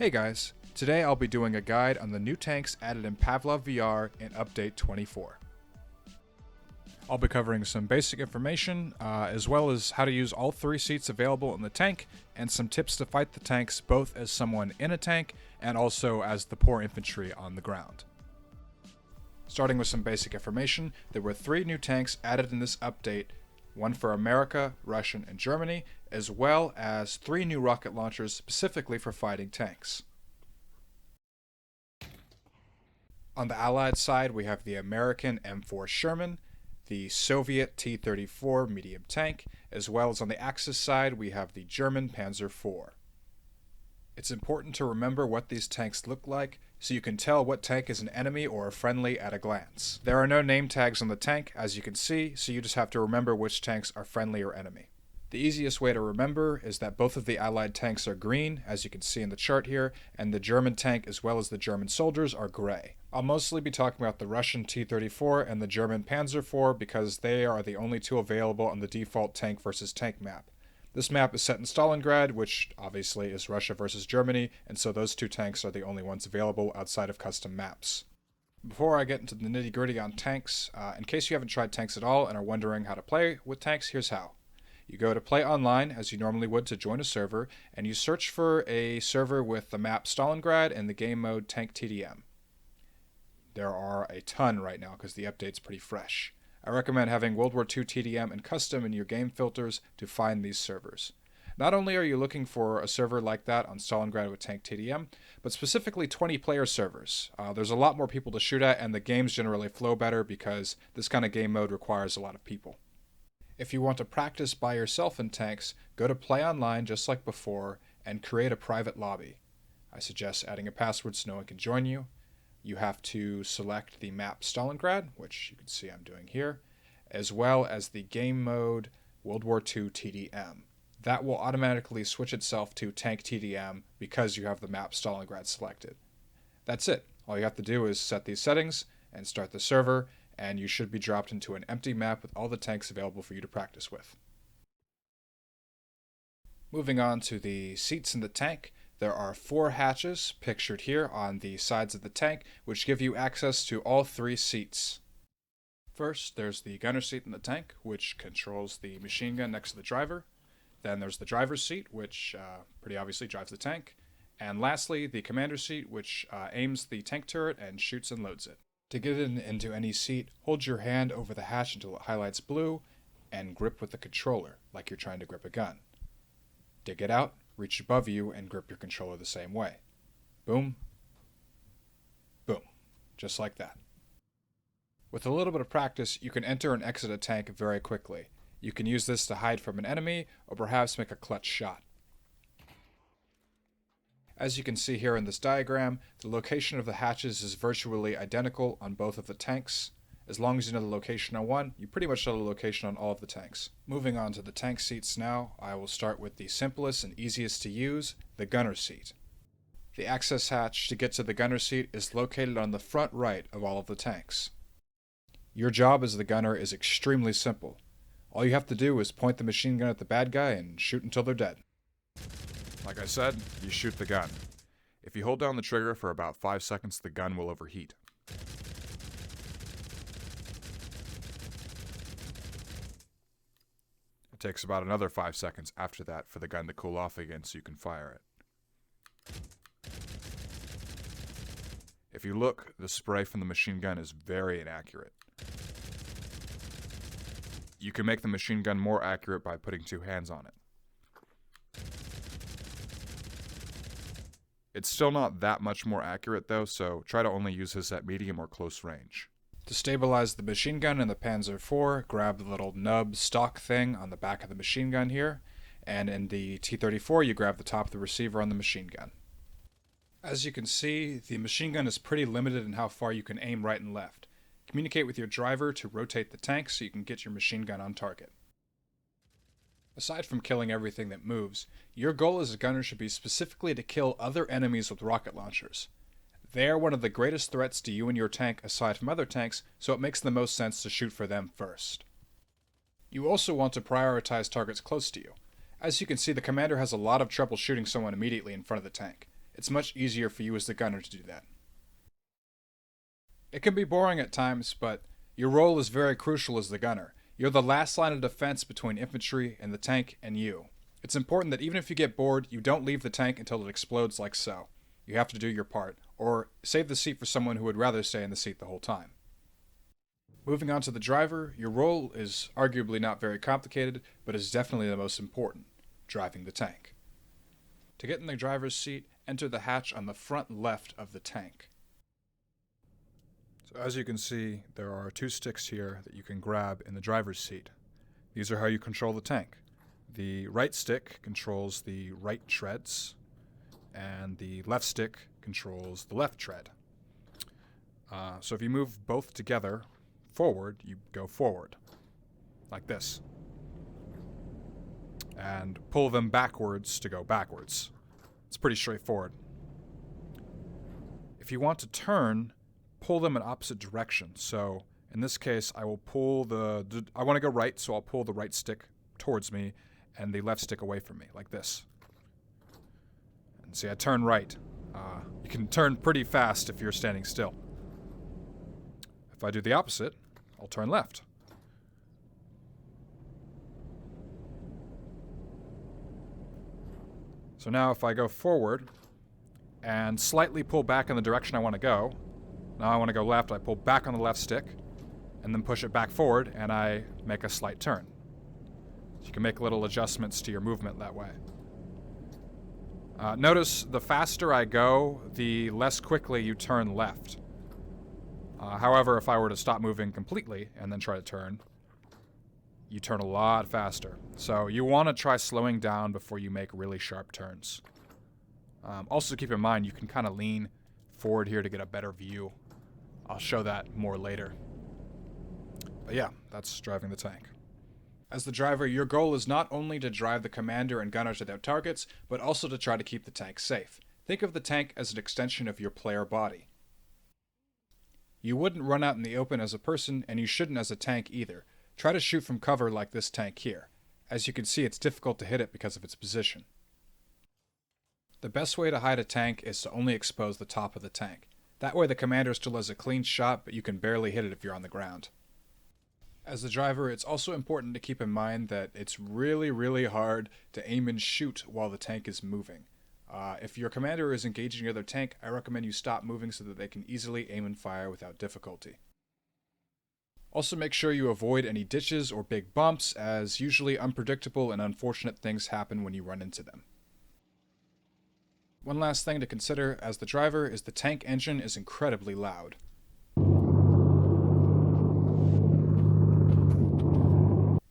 Hey guys, today I'll be doing a guide on the new tanks added in Pavlov VR in Update 24. I'll be covering some basic information, as well as how to use all three seats available in the tank, and some tips to fight the tanks both as someone in a tank and also as the poor infantry on the ground. Starting with some basic information, there were 3 new tanks added in this update, one for America, Russia, and Germany, as well as 3 new rocket launchers specifically for fighting tanks. On the Allied side, we have the American M4 Sherman, the Soviet T-34 medium tank, as well as on the Axis side, we have the German Panzer IV. It's important to remember what these tanks look like, so you can tell what tank is an enemy or a friendly at a glance. There are no name tags on the tank, as you can see, so you just have to remember which tanks are friendly or enemy. The easiest way to remember is that both of the Allied tanks are green, as you can see in the chart here, and the German tank as well as the German soldiers are gray. I'll mostly be talking about the Russian T-34 and the German Panzer IV because they are the only 2 available on the default tank versus tank map. This map is set in Stalingrad, which obviously is Russia versus Germany, and so those 2 tanks are the only ones available outside of custom maps. Before I get into the nitty-gritty on tanks, in case you haven't tried tanks at all and are wondering how to play with tanks, here's how. You go to Play Online, as you normally would to join a server, and you search for a server with the map Stalingrad and the game mode Tank TDM. There are a ton right now because the update's pretty fresh. I recommend having World War II TDM and custom in your game filters to find these servers. Not only are you looking for a server like that on Stalingrad with Tank TDM, but specifically 20-player servers. There's a lot more people to shoot at, and the games generally flow better because this kind of game mode requires a lot of people. If you want to practice by yourself in tanks, go to Play Online just like before and create a private lobby. I suggest adding a password so no one can join you. You have to select the map Stalingrad, which you can see I'm doing here, as well as the game mode World War II TDM. That will automatically switch itself to Tank TDM because you have the map Stalingrad selected. That's it. All you have to do is set these settings and start the server, and you should be dropped into an empty map with all the tanks available for you to practice with. Moving on to the seats in the tank, there are 4 hatches pictured here on the sides of the tank, which give you access to all 3 seats. First, there's the gunner seat in the tank, which controls the machine gun next to the driver. Then there's the driver's seat, which pretty obviously drives the tank. And lastly, the commander's seat, which aims the tank turret and shoots and loads it. To get into any seat, hold your hand over the hatch until it highlights blue, and grip with the controller, like you're trying to grip a gun. Dig it out, reach above you, and grip your controller the same way. Boom. Boom. Just like that. With a little bit of practice, you can enter and exit a tank very quickly. You can use this to hide from an enemy, or perhaps make a clutch shot. As you can see here in this diagram, the location of the hatches is virtually identical on both of the tanks. As long as you know the location on one, you pretty much know the location on all of the tanks. Moving on to the tank seats now, I will start with the simplest and easiest to use, the gunner seat. The access hatch to get to the gunner seat is located on the front right of all of the tanks. Your job as the gunner is extremely simple. All you have to do is point the machine gun at the bad guy and shoot until they're dead. Like I said, you shoot the gun. If you hold down the trigger for about 5 seconds, the gun will overheat. It takes about another 5 seconds after that for the gun to cool off again so you can fire it. If you look, the spray from the machine gun is very inaccurate. You can make the machine gun more accurate by putting 2 hands on it. It's still not that much more accurate though, so try to only use this at medium or close range. To stabilize the machine gun in the Panzer IV, grab the little nub stock thing on the back of the machine gun here, and in the T-34 you grab the top of the receiver on the machine gun. As you can see, the machine gun is pretty limited in how far you can aim right and left. Communicate with your driver to rotate the tank so you can get your machine gun on target. Aside from killing everything that moves, your goal as a gunner should be specifically to kill other enemies with rocket launchers. They are one of the greatest threats to you and your tank aside from other tanks, so it makes the most sense to shoot for them first. You also want to prioritize targets close to you. As you can see, the commander has a lot of trouble shooting someone immediately in front of the tank. it's much easier for you as the gunner to do that. It can be boring at times, but your role is very crucial as the gunner. You're the last line of defense between infantry and the tank and you. It's important that even if you get bored, you don't leave the tank until it explodes like so. You have to do your part, or save the seat for someone who would rather stay in the seat the whole time. Moving on to the driver, your role is arguably not very complicated, but is definitely the most important, driving the tank. To get in the driver's seat, enter the hatch on the front left of the tank. So as you can see, there are two sticks here that you can grab in the driver's seat. These are how you control the tank. The right stick controls the right treads, and the left stick controls the left tread. So if you move both together forward, you go forward, like this. And pull them backwards to go backwards. It's pretty straightforward. If you want to turn, pull them in opposite directions. So in this case, I will pull I want to go right, so I'll pull the right stick towards me and the left stick away from me, like this. And see, I turn right. You can turn pretty fast if you're standing still. If I do the opposite, I'll turn left. So now if I go forward and slightly pull back in the direction I want to go, now I want to go left, I pull back on the left stick and then push it back forward and I make a slight turn. So you can make little adjustments to your movement that way. Notice the faster I go, the less quickly you turn left. However, if I were to stop moving completely and then try to turn, you turn a lot faster. So you want to try slowing down before you make really sharp turns. Also keep in mind, you can kind of lean forward here to get a better view. I'll show that more later. But yeah, that's driving the tank. As the driver, your goal is not only to drive the commander and gunner to their targets, but also to try to keep the tank safe. Think of the tank as an extension of your player body. You wouldn't run out in the open as a person, and you shouldn't as a tank either. Try to shoot from cover like this tank here. As you can see, it's difficult to hit it because of its position. The best way to hide a tank is to only expose the top of the tank. That way the commander still has a clean shot, but you can barely hit it if you're on the ground. As the driver, it's also important to keep in mind that it's really hard to aim and shoot while the tank is moving. If your commander is engaging your other tank, I recommend you stop moving so that they can easily aim and fire without difficulty. Also make sure you avoid any ditches or big bumps, as usually unpredictable and unfortunate things happen when you run into them. One last thing to consider as the driver is the tank engine is incredibly loud.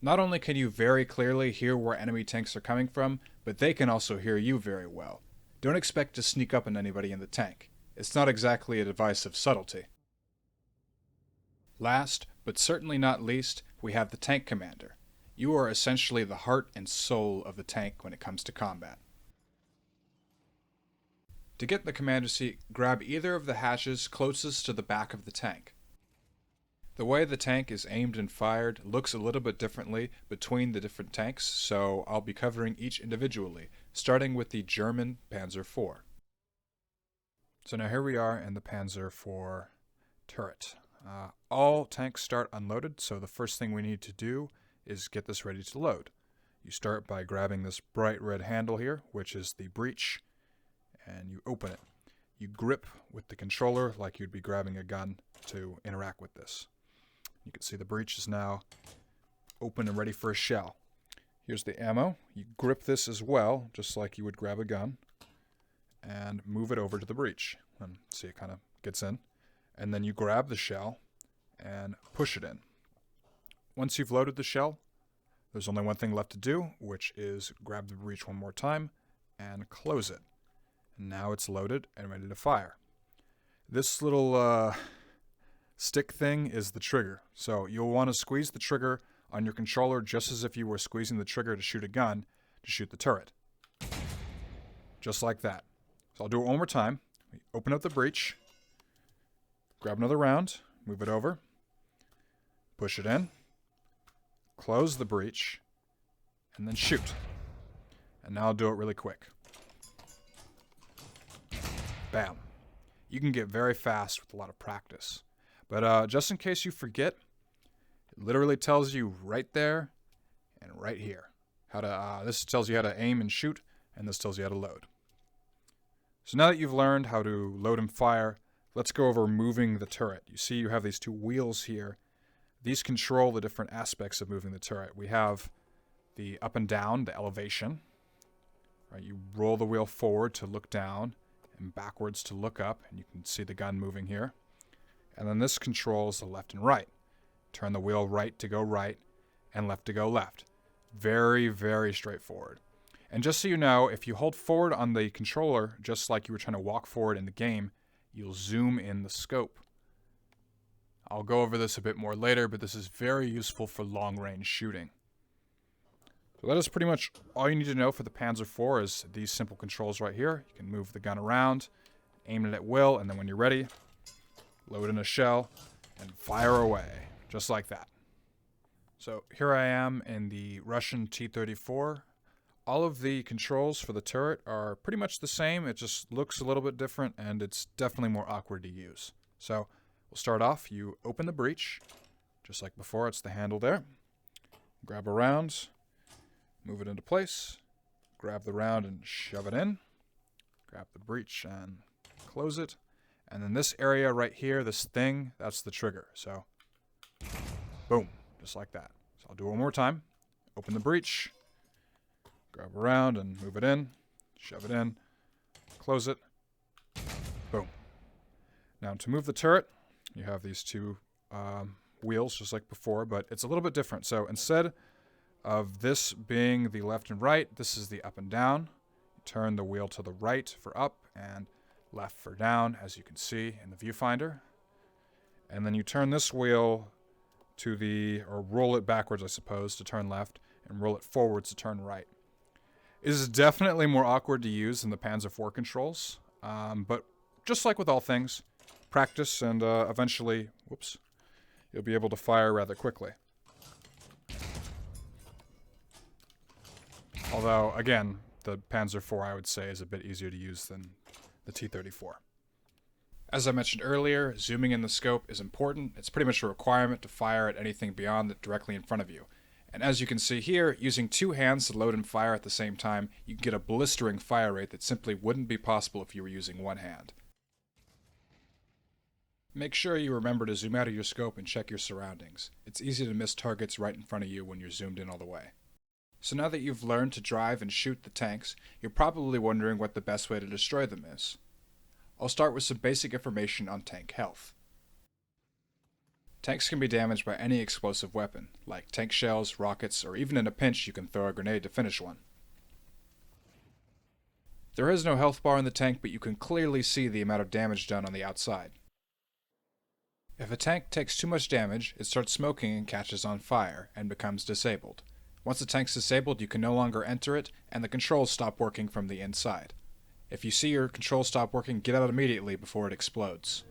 Not only can you very clearly hear where enemy tanks are coming from, but they can also hear you very well. Don't expect to sneak up on anybody in the tank. It's not exactly a device of subtlety. Last, but certainly not least, we have the tank commander. You are essentially the heart and soul of the tank when it comes to combat. To get in the commander seat, grab either of the hatches closest to the back of the tank. The way the tank is aimed and fired looks a little bit differently between the different tanks, so I'll be covering each individually, starting with the German Panzer IV. So now here we are in the Panzer IV turret. All tanks start unloaded, so the first thing we need to do is get this ready to load. You start by grabbing this bright red handle here, which is the breech, and you open it. You grip with the controller like you'd be grabbing a gun to interact with this. You can see the breech is now open and ready for a shell. Here's the ammo. You grip this as well, just like you would grab a gun, and move it over to the breech. And see, it kind of gets in. And then you grab the shell and push it in. Once you've loaded the shell, there's only one thing left to do, which is grab the breech one more time and close it. And now it's loaded and ready to fire. This little stick thing is the trigger. So you'll want to squeeze the trigger on your controller just as if you were squeezing the trigger to shoot a gun to shoot the turret. Just like that. So I'll do it one more time. Open up the breech, grab another round, move it over, push it in, close the breech, and then shoot. And now I'll do it really quick. Bam. You can get very fast with a lot of practice. But just in case you forget, it literally tells you right there and right here how to. This tells you how to aim and shoot, and this tells you how to load. So now that you've learned how to load and fire, let's go over moving the turret. You see you have these two wheels here. These control the different aspects of moving the turret. We have the up and down, the elevation. Right, you roll the wheel forward to look down and backwards to look up, and you can see the gun moving here. And then this controls the left and right. Turn the wheel right to go right and left to go left. Very, very straightforward. And just so you know, if you hold forward on the controller, just like you were trying to walk forward in the game, you'll zoom in the scope. I'll go over this a bit more later, but this is very useful for long-range shooting. So that is pretty much all you need to know for the Panzer IV is these simple controls right here. You can move the gun around, aim it at will, and then when you're ready, load in a shell, and fire away, just like that. So here I am in the Russian T-34. All of the controls for the turret are pretty much the same. It just looks a little bit different, and it's definitely more awkward to use. So we'll start off. You open the breech, just like before. It's the handle there. Grab a round, move it into place, grab the round and shove it in, grab the breech and close it, and then this area right here, this thing, that's the trigger. So, boom, just like that. So I'll do it one more time. Open the breech, grab a round and move it in, shove it in, close it, boom. Now to move the turret, you have these two wheels just like before, but it's a little bit different. So instead of this being the left and right, this is the up and down. You turn the wheel to the right for up and left for down, as you can see in the viewfinder. And then you turn this wheel to the, or roll it backwards, I suppose, to turn left, and roll it forwards to turn right. It is definitely more awkward to use than the Panzer IV controls, but just like with all things, practice and eventually, whoops, you'll be able to fire rather quickly. Although, again, the Panzer IV, I would say, is a bit easier to use than the T-34. As I mentioned earlier, zooming in the scope is important. It's pretty much a requirement to fire at anything beyond directly in front of you. And as you can see here, using two hands to load and fire at the same time, you can get a blistering fire rate that simply wouldn't be possible if you were using one hand. Make sure you remember to zoom out of your scope and check your surroundings. It's easy to miss targets right in front of you when you're zoomed in all the way. So now that you've learned to drive and shoot the tanks, you're probably wondering what the best way to destroy them is. I'll start with some basic information on tank health. Tanks can be damaged by any explosive weapon, like tank shells, rockets, or even in a pinch you can throw a grenade to finish one. There is no health bar in the tank, but you can clearly see the amount of damage done on the outside. If a tank takes too much damage, it starts smoking and catches on fire, and becomes disabled. Once the tank's disabled, you can no longer enter it, and the controls stop working from the inside. If you see your controls stop working, get out immediately before it explodes.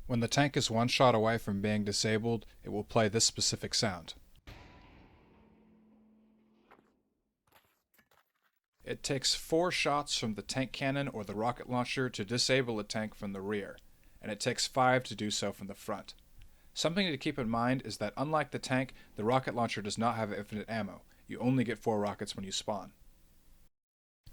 When the tank is one shot away from being disabled, it will play this specific sound. It takes 4 shots from the tank cannon or the rocket launcher to disable a tank from the rear, and it takes 5 to do so from the front. Something to keep in mind is that unlike the tank, the rocket launcher does not have infinite ammo. You only get 4 rockets when you spawn.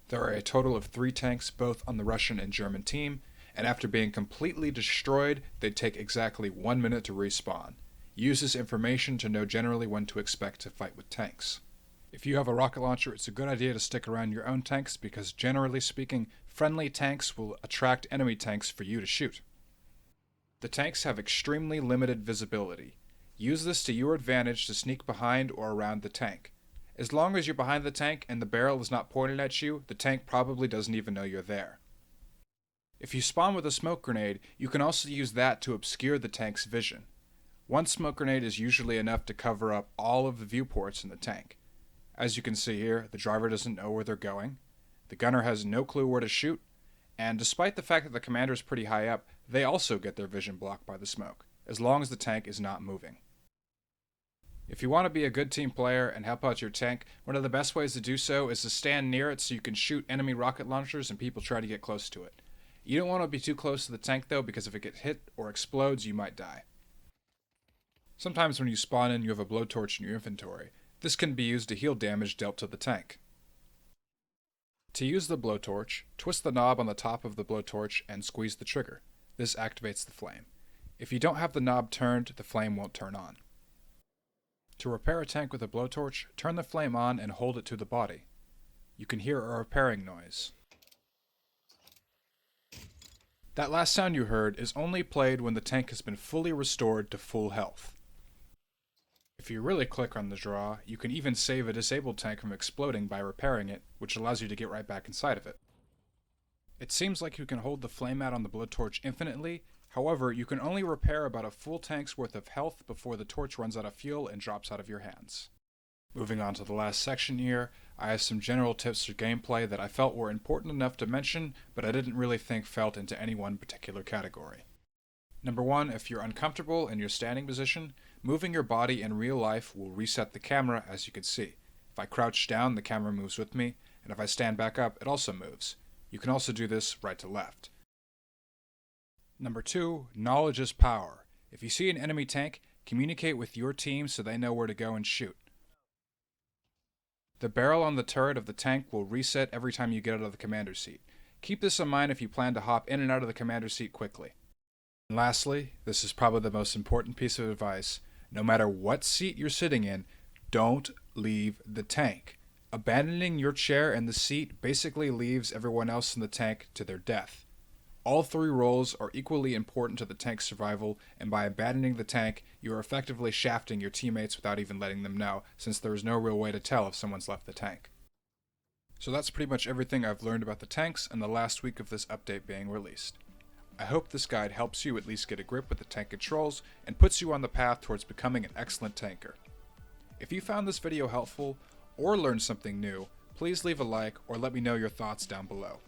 There are a total of 3 tanks both on the Russian and German team, and after being completely destroyed, they take exactly 1 minute to respawn. Use this information to know generally when to expect to fight with tanks. If you have a rocket launcher, it's a good idea to stick around your own tanks because generally speaking, friendly tanks will attract enemy tanks for you to shoot. The tanks have extremely limited visibility. Use this to your advantage to sneak behind or around the tank. As long as you're behind the tank and the barrel is not pointed at you, the tank probably doesn't even know you're there. If you spawn with a smoke grenade, you can also use that to obscure the tank's vision. One smoke grenade is usually enough to cover up all of the viewports in the tank. As you can see here, the driver doesn't know where they're going, the gunner has no clue where to shoot, and despite the fact that the commander is pretty high up, they also get their vision blocked by the smoke, as long as the tank is not moving. If you want to be a good team player and help out your tank, one of the best ways to do so is to stand near it so you can shoot enemy rocket launchers and people try to get close to it. You don't want to be too close to the tank though, because if it gets hit or explodes, you might die. Sometimes when you spawn in, you have a blowtorch in your inventory. This can be used to heal damage dealt to the tank. To use the blowtorch, twist the knob on the top of the blowtorch and squeeze the trigger. This activates the flame. If you don't have the knob turned, the flame won't turn on. To repair a tank with a blowtorch, turn the flame on and hold it to the body. You can hear a repairing noise. That last sound you heard is only played when the tank has been fully restored to full health. If you really click on the draw, you can even save a disabled tank from exploding by repairing it, which allows you to get right back inside of it. It seems like you can hold the flame out on the blowtorch infinitely, however, you can only repair about a full tank's worth of health before the torch runs out of fuel and drops out of your hands. Moving on to the last section here, I have some general tips for gameplay that I felt were important enough to mention, but I didn't really think felt into any one particular category. Number 1, if you're uncomfortable in your standing position, moving your body in real life will reset the camera, as you can see. If I crouch down, the camera moves with me, and if I stand back up, it also moves. You can also do this right to left. Number 2, knowledge is power. If you see an enemy tank, communicate with your team so they know where to go and shoot. The barrel on the turret of the tank will reset every time you get out of the commander's seat. Keep this in mind if you plan to hop in and out of the commander's seat quickly. And lastly, this is probably the most important piece of advice. No matter what seat you're sitting in, don't leave the tank. Abandoning your chair and the seat basically leaves everyone else in the tank to their death. All 3 roles are equally important to the tank's survival, and by abandoning the tank, you are effectively shafting your teammates without even letting them know, since there is no real way to tell if someone's left the tank. So that's pretty much everything I've learned about the tanks in the last week of this update being released. I hope this guide helps you at least get a grip with the tank controls and puts you on the path towards becoming an excellent tanker. If you found this video helpful or learned something new, please leave a like or let me know your thoughts down below.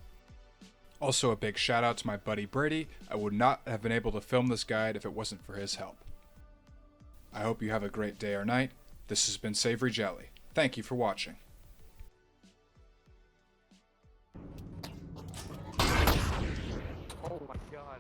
Also a big shout out to my buddy Brady. I would not have been able to film this guide if it wasn't for his help. I hope you have a great day or night. This has been Savory Jelly. Thank you for watching. Oh my god.